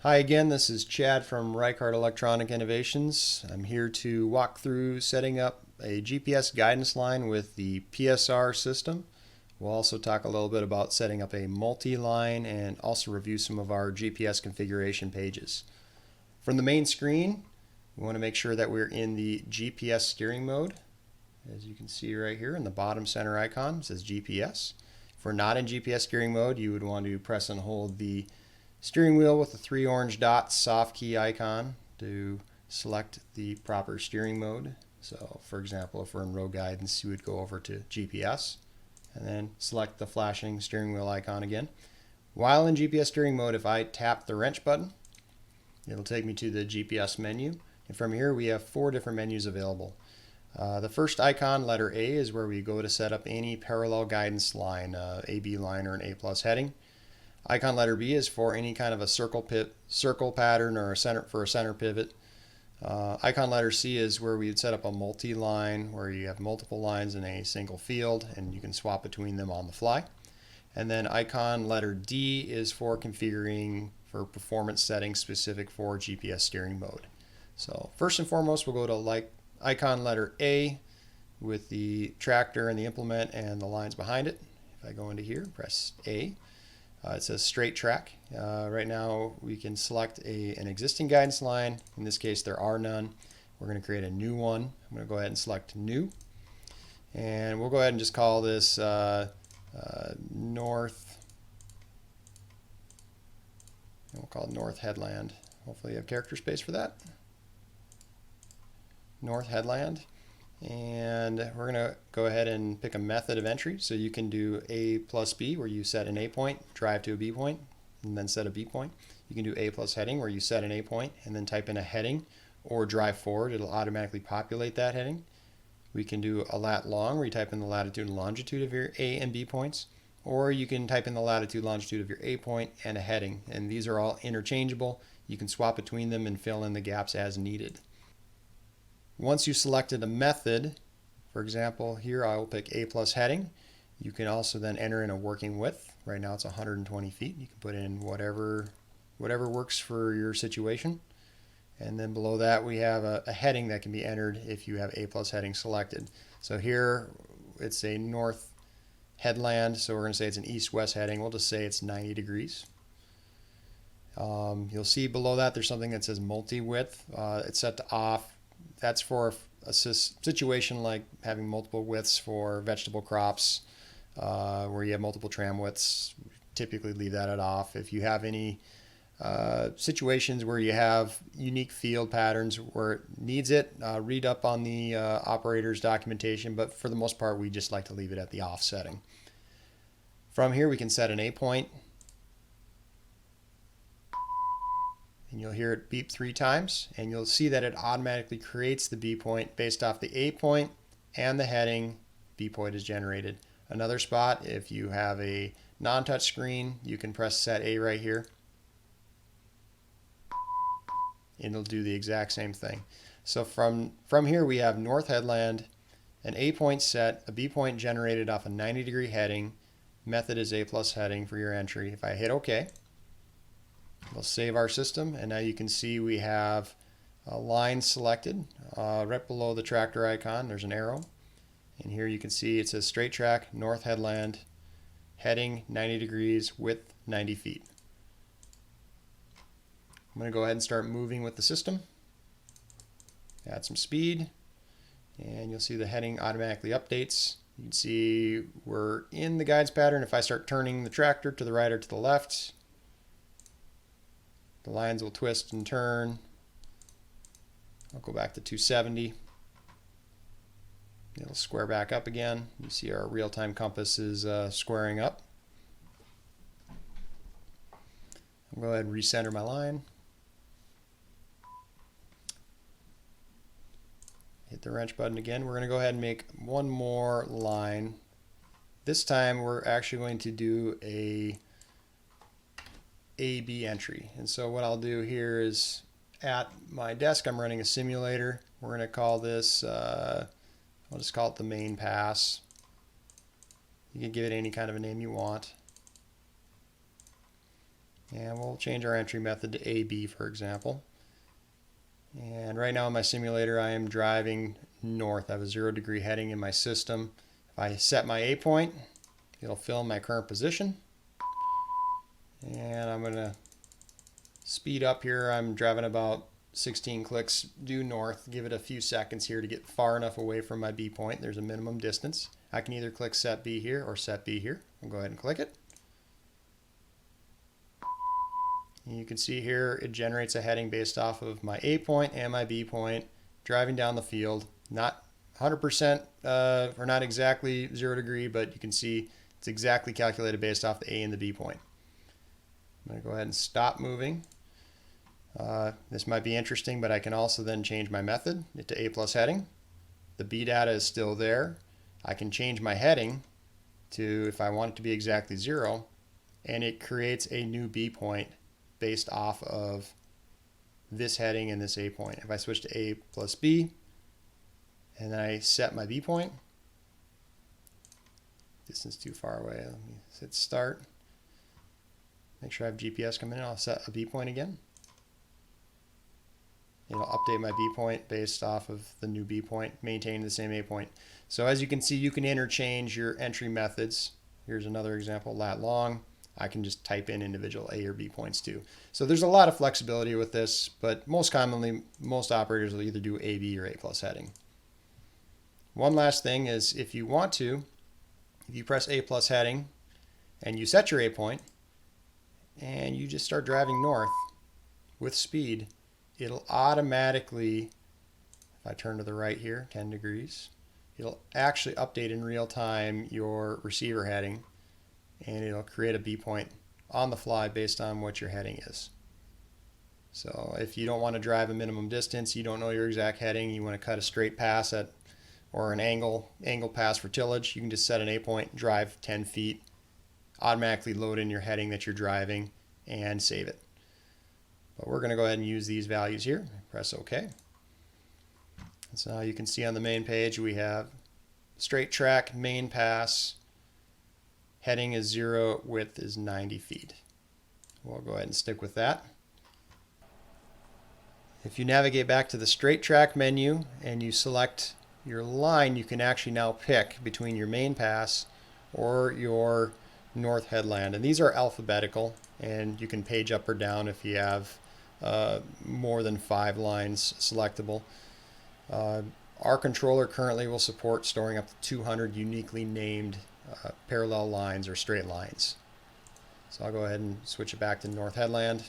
Hi again, this is Chad from Reichhardt Electronic Innovations. I'm here to walk through setting up a GPS guidance line with the PSR system. We'll also talk a little bit about setting up a multi-line and also review some of our GPS configuration pages. From the main screen, we want to make sure that we're in the GPS steering mode. As you can see right here in the bottom center icon, it says GPS. If we're not in GPS steering mode, you would want to press and hold the steering wheel with the 3 orange dots soft key icon to select the proper steering mode. So for example, if we're in road guidance, you would go over to GPS and then select the flashing steering wheel icon again. While in GPS steering mode, if I tap the wrench button, it'll take me to the GPS menu. And from here we have 4 different menus available. The first icon, letter A, is where we go to set up any parallel guidance line, AB line or an A plus heading. Icon letter B is for any kind of a circle pattern or a center pivot. Icon letter C is where we'd set up a multi-line where you have multiple lines in a single field and you can swap between them on the fly. And then icon letter D is for configuring for performance settings specific for GPS steering mode. So first and foremost, we'll go to icon letter A with the tractor and the implement and the lines behind it. If I go into here, press A. It says straight track. Right now we can select an existing guidance line. In this case there are none. We're going to create a new one. I'm going to go ahead and select new. And we'll go ahead and just call this North. And we'll call it North Headland. Hopefully you have character space for that. North Headland. And we're going to go ahead and pick a method of entry. So you can do A plus B, where you set an A point, drive to a B point, and then set a B point. You can do A plus heading, where you set an A point and then type in a heading or drive forward. It'll automatically populate that heading. We can do a lat long, where you type in the latitude and longitude of your A and B points. Or you can type in the latitude, longitude of your A point and a heading. And these are all interchangeable. You can swap between them and fill in the gaps as needed. Once you've selected a method, for example, here I will pick A plus heading. You can also then enter in a working width. Right now it's 120 feet. You can put in whatever works for your situation. And then below that we have a heading that can be entered if you have A plus heading selected. So here it's a north headland, so we're going to say it's an east-west heading. We'll just say it's 90 degrees. You'll see below that there's something that says multi-width. It's set to off. That's for a situation like having multiple widths for vegetable crops, where you have multiple tram widths. Typically leave that at off. If you have any situations where you have unique field patterns where it needs it, read up on the operator's documentation, but for the most part we just like to leave it at the off setting. From here we can set an A point, and you'll hear it beep 3 times, and you'll see that it automatically creates the B point based off the A point and the heading. B point is generated. Another spot, if you have a non-touch screen, you can press set A right here, and it'll do the exact same thing. So from here we have North Headland, an A point set, a B point generated off a 90-degree heading. Method is A plus heading for your entry. If I hit OK, we'll save our system, and now you can see we have a line selected. Right below the tractor icon there's an arrow, and here you can see it says straight track, North Headland, heading 90 degrees, width 90 feet. I'm going to go ahead and start moving with the system. Add some speed, and you'll see the heading automatically updates. You can see we're in the guides pattern. If I start turning the tractor to the right or to the left, the lines will twist and turn. I'll go back to 270. It'll square back up again. You see our real-time compass is squaring up. I'll go ahead and recenter my line. Hit the wrench button again. We're going to go ahead and make one more line. This time we're actually going to do a AB entry. And so what I'll do here is at my desk I'm running a simulator. We're going to call this, I'll just call it the main pass. You can give it any kind of a name you want. And we'll change our entry method to AB, for example. And right now in my simulator, I am driving north. I have a 0-degree heading in my system. If I set my A point, it'll fill in my current position. And I'm going to speed up here. I'm driving about 16 clicks due north. Give it a few seconds here to get far enough away from my B point. There's a minimum distance. I can either click set B here or set B here. I'll go ahead and click it. And you can see here it generates a heading based off of my A point and my B point driving down the field. Not 100% or not exactly 0-degree, but you can see it's exactly calculated based off the A and the B point. I'm going to go ahead and stop moving. This might be interesting, but I can also then change my method to A plus heading. The B data is still there. I can change my heading to, if I want it to be exactly 0, and it creates a new B point based off of this heading and this A point. If I switch to A plus B, and then I set my B point, distance too far away, let me hit start. Make sure I have GPS coming in, I'll set a B point again. It'll update my B point based off of the new B point, maintaining the same A point. So as you can see, you can interchange your entry methods. Here's another example, lat long. I can just type in individual A or B points too. So there's a lot of flexibility with this, but most commonly, most operators will either do AB or A plus heading. One last thing is if you want to, if you press A plus heading and you set your A point and you just start driving north with speed, it'll automatically, if I turn to the right here, 10 degrees, it'll actually update in real time your receiver heading, and it'll create a B point on the fly based on what your heading is. So if you don't want to drive a minimum distance, you don't know your exact heading, you want to cut a straight pass at, or an angle pass for tillage, you can just set an A point, drive 10 feet, automatically load in your heading that you're driving, and save it. But we're going to go ahead and use these values here. Press OK. So now you can see on the main page we have straight track, main pass, heading is 0, width is 90 feet. We'll go ahead and stick with that. If you navigate back to the straight track menu and you select your line, you can actually now pick between your main pass or your north headland. And these are alphabetical, and you can page up or down if you have more than 5 lines selectable. Our controller currently will support storing up to 200 uniquely named parallel lines or straight lines. So I'll go ahead and switch it back to north headland.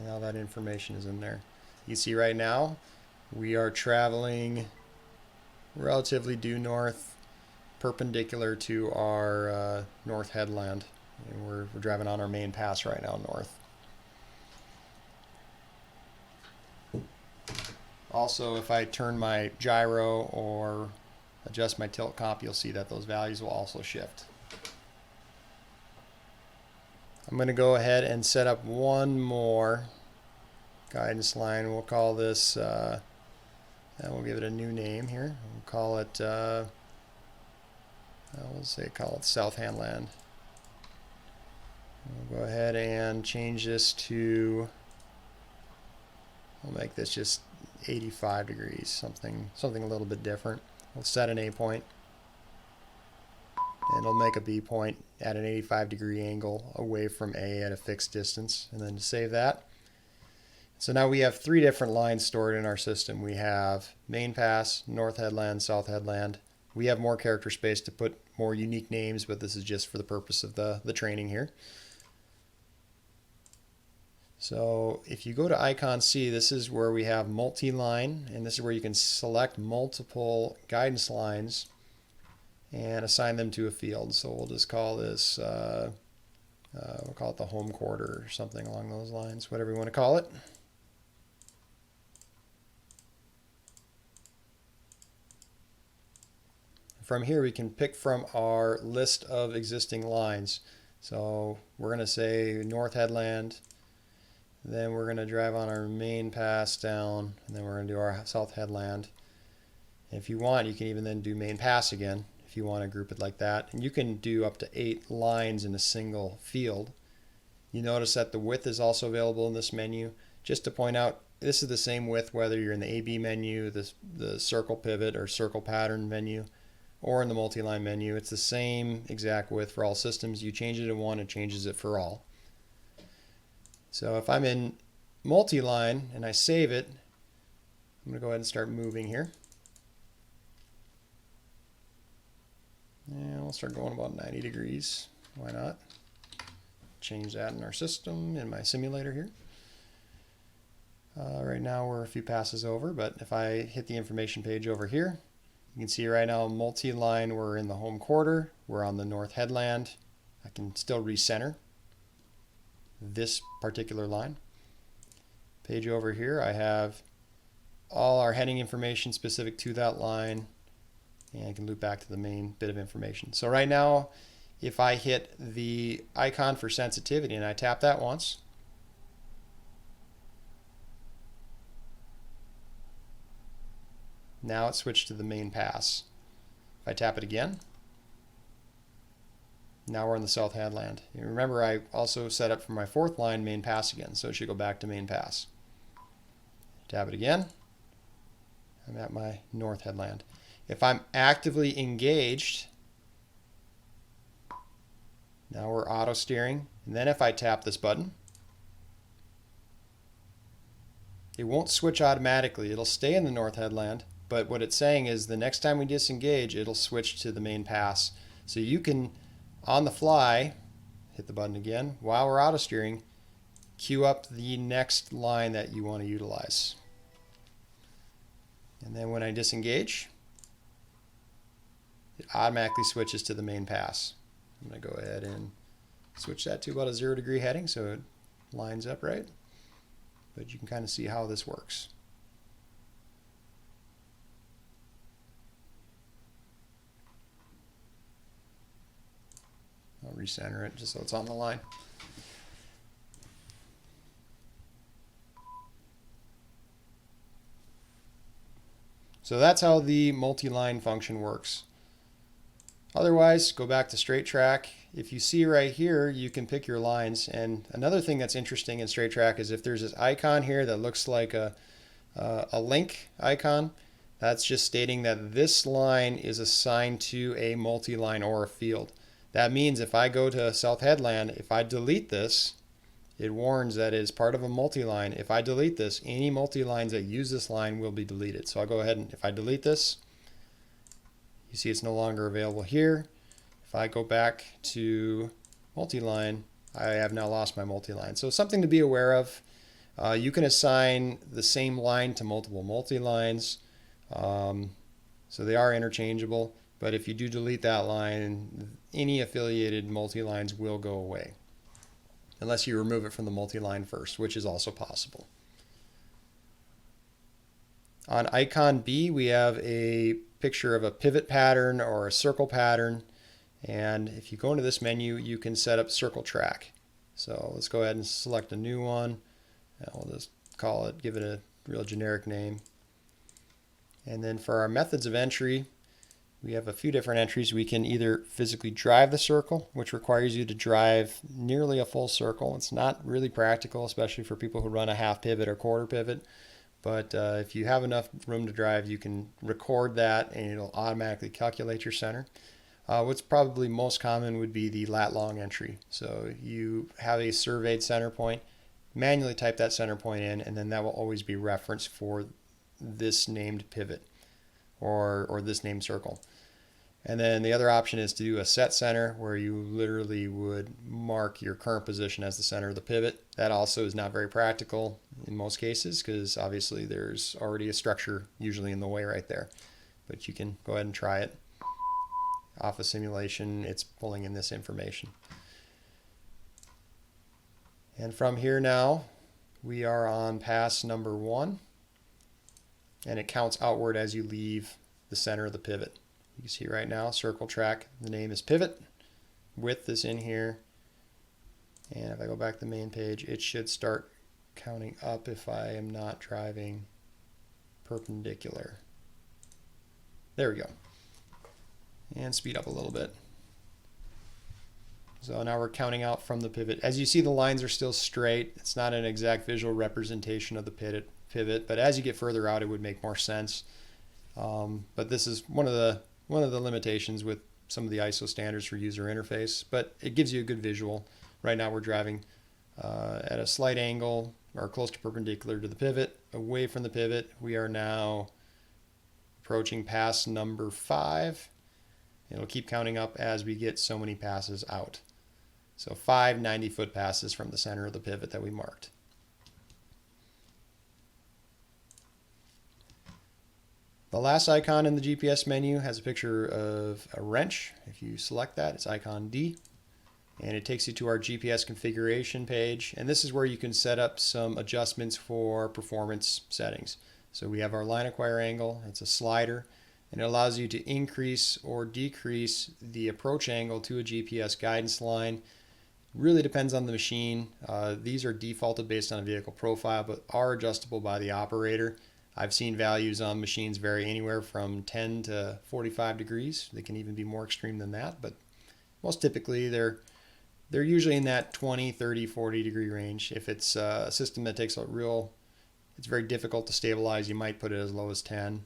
Now that information is in there. You see right now we are traveling relatively due north, perpendicular to our north headland, and we're driving on our main pass right now north. Also, if I turn my gyro or adjust my tilt comp, you'll see that those values will also shift. I'm going to go ahead and set up one more guidance line. We'll call this, and we'll give it a new name here. We'll call it, call it South Headland. We'll go ahead and change this to, we'll make this just 85 degrees, something a little bit different. We'll set an A point, and it'll make a B point at an 85-degree angle away from A at a fixed distance, and then to save that. So now we have 3 different lines stored in our system. We have main pass, north headland, south headland. We have more character space to put more unique names, but this is just for the purpose of the training here. So if you go to icon C, this is where we have multi-line, and this is where you can select multiple guidance lines and assign them to a field. So we'll just call this, we'll call it the home quarter or something along those lines, whatever you want to call it. From here we can pick from our list of existing lines. So we're going to say north headland, then we're going to drive on our main pass down, and then we're going to do our south headland. And if you want, you can even then do main pass again if you want to group it like that. And you can do up to 8 lines in a single field. You notice that the width is also available in this menu. Just to point out, this is the same width whether you're in the AB menu, the circle pivot or circle pattern menu, or in the multi-line menu. It's the same exact width for all systems. You change it in one, it changes it for all. So if I'm in multi-line and I save it, I'm going to go ahead and start moving here. And we'll start going about 90 degrees. Why not? Change that in our system, in my simulator here. Right now we're a few passes over, but if I hit the information page over here, you can see right now multi-line, we're in the home quarter, we're on the north headland. I can still recenter this particular line. Page over here, I have all our heading information specific to that line, and I can loop back to the main bit of information. So right now, if I hit the icon for sensitivity and I tap that once, now it's switched to the main pass. If I tap it again, now we're in the south headland. You remember I also set up for my 4th line main pass again, so it should go back to main pass. Tap it again, I'm at my north headland. If I'm actively engaged, now we're auto steering, and then if I tap this button, it won't switch automatically. It'll stay in the north headland, but what it's saying is the next time we disengage, it'll switch to the main pass. So you can, on the fly, hit the button again, while we're auto steering, queue up the next line that you want to utilize. And then when I disengage, it automatically switches to the main pass. I'm going to go ahead and switch that to about a 0 degree heading so it lines up right. But you can kind of see how this works. I'll recenter it just so it's on the line. So that's how the multi-line function works. Otherwise, go back to straight track. If you see right here, you can pick your lines. And another thing that's interesting in straight track is if there's this icon here that looks like a link icon, that's just stating that this line is assigned to a multi-line or a field. That means if I go to South Headland, if I delete this, it warns that it is part of a multi-line. If I delete this, any multi-lines that use this line will be deleted. So I'll go ahead and if I delete this, you see it's no longer available here. If I go back to multi-line, I have now lost my multi-line. So something to be aware of. You can assign the same line to multiple multi-lines. So they are interchangeable. But if you do delete that line, any affiliated multi-lines will go away. Unless you remove it from the multi-line first, which is also possible. On icon B, we have a picture of a pivot pattern or a circle pattern. And if you go into this menu, you can set up circle track. So let's go ahead and select a new one. And we'll just call it, give it a real generic name. And then for our methods of entry, we have a few different entries. We can either physically drive the circle, which requires you to drive nearly a full circle. It's not really practical, especially for people who run a half pivot or quarter pivot. But if you have enough room to drive, you can record that and it'll automatically calculate your center. What's probably most common would be the lat long entry. So you have a surveyed center point, manually type that center point in, and then that will always be referenced for this named pivot or this named circle. And then the other option is to do a set center where you literally would mark your current position as the center of the pivot. That also is not very practical in most cases because obviously there's already a structure usually in the way right there. But you can go ahead and try it. Off a simulation, it's pulling in this information. And from here now, we are on pass number 1. And it counts outward as you leave the center of the pivot. You can see right now, circle track, the name is pivot, width is in here, and if I go back to the main page, it should start counting up if I am not driving perpendicular. There we go. and speed up a little bit. So now we're counting out from the pivot. As you see, the lines are still straight. It's not an exact visual representation of the pivot, but as you get further out, it would make more sense. But this is one of the limitations with some of the ISO standards for user interface, but it gives you a good visual. Right now we're driving at a slight angle or close to perpendicular to the pivot. Away from the pivot, we are now approaching pass number 5. It'll keep counting up as we get so many passes out. So 5 90-foot passes from the center of the pivot that we marked. The last icon in the GPS menu has a picture of a wrench. If you select that, it's icon D. And it takes you to our GPS configuration page. And this is where you can set up some adjustments for performance settings. So we have our line acquire angle. It's a slider. And it allows you to increase or decrease the approach angle to a GPS guidance line. Really depends on the machine. These are defaulted based on a vehicle profile, but are adjustable by the operator. I've seen values on machines vary anywhere from 10 to 45 degrees. They can even be more extreme than that, but most typically they're usually in that 20, 30, 40 degree range. If it's a system that takes it's very difficult to stabilize, you might put it as low as 10.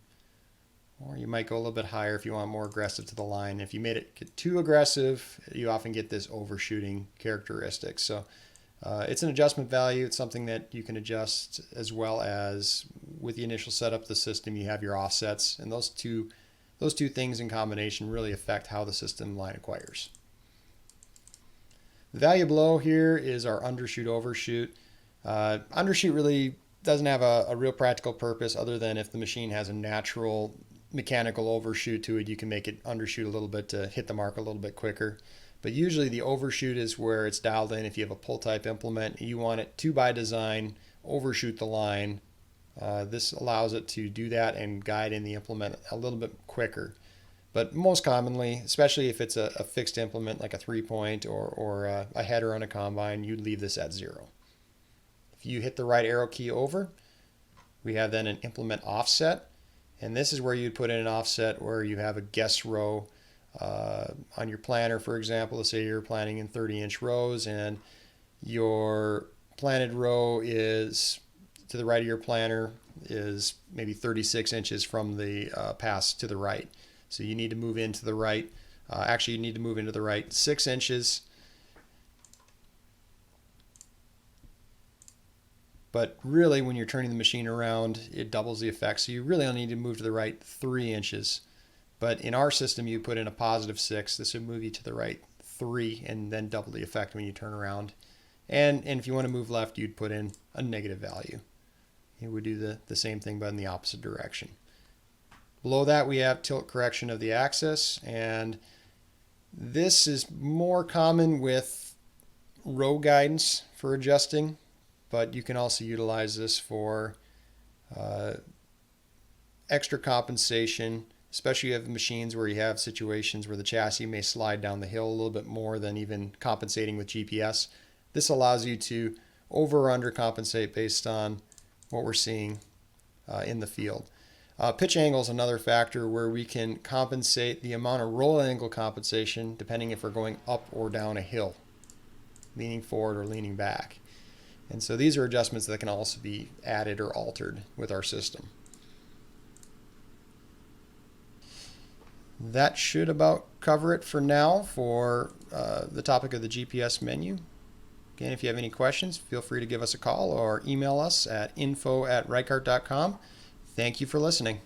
Or you might go a little bit higher if you want more aggressive to the line. If you made it get too aggressive, you often get this overshooting characteristic. So it's an adjustment value. It's something that you can adjust, as well as with the initial setup of the system, you have your offsets. And those two things in combination really affect how the system line acquires. The value below here is our undershoot overshoot. Undershoot really doesn't have a real practical purpose other than if the machine has a natural mechanical overshoot to it, you can make it undershoot a little bit to hit the mark a little bit quicker. But usually the overshoot is where it's dialed in. If you have a pull type implement, you want it to, by design, overshoot the line. This allows it to do that and guide in the implement a little bit quicker. But most commonly, especially if it's a fixed implement like a 3-point or a header on a combine, you'd leave this at 0. If you hit the right arrow key over, we have then an implement offset. And this is where you'd put in an offset where you have a guess row on your planner, for example. Let's say you're planning in 30-inch rows and your planted row is to the right of your planner is maybe 36 inches from the pass to the right. So you need to move into the right. Actually, you need to move into the right 6 inches. But really, when you're turning the machine around, it doubles the effect. So you really only need to move to the right 3 inches. But in our system, you put in a positive 6. This would move you to the right 3 and then double the effect when you turn around. And if you want to move left, you'd put in a negative value. It would do the same thing, but in the opposite direction. Below that, we have tilt correction of the axis. And this is more common with row guidance for adjusting. But you can also utilize this for extra compensation, especially if you have machines where you have situations where the chassis may slide down the hill a little bit more than even compensating with GPS. This allows you to over or under compensate based on what we're seeing in the field. Pitch angle is another factor where we can compensate the amount of roll angle compensation depending if we're going up or down a hill, leaning forward or leaning back. And so these are adjustments that can also be added or altered with our system. That should about cover it for now for the topic of the GPS menu. Again, if you have any questions, feel free to give us a call or email us at info@reichhardt.com. Thank you for listening.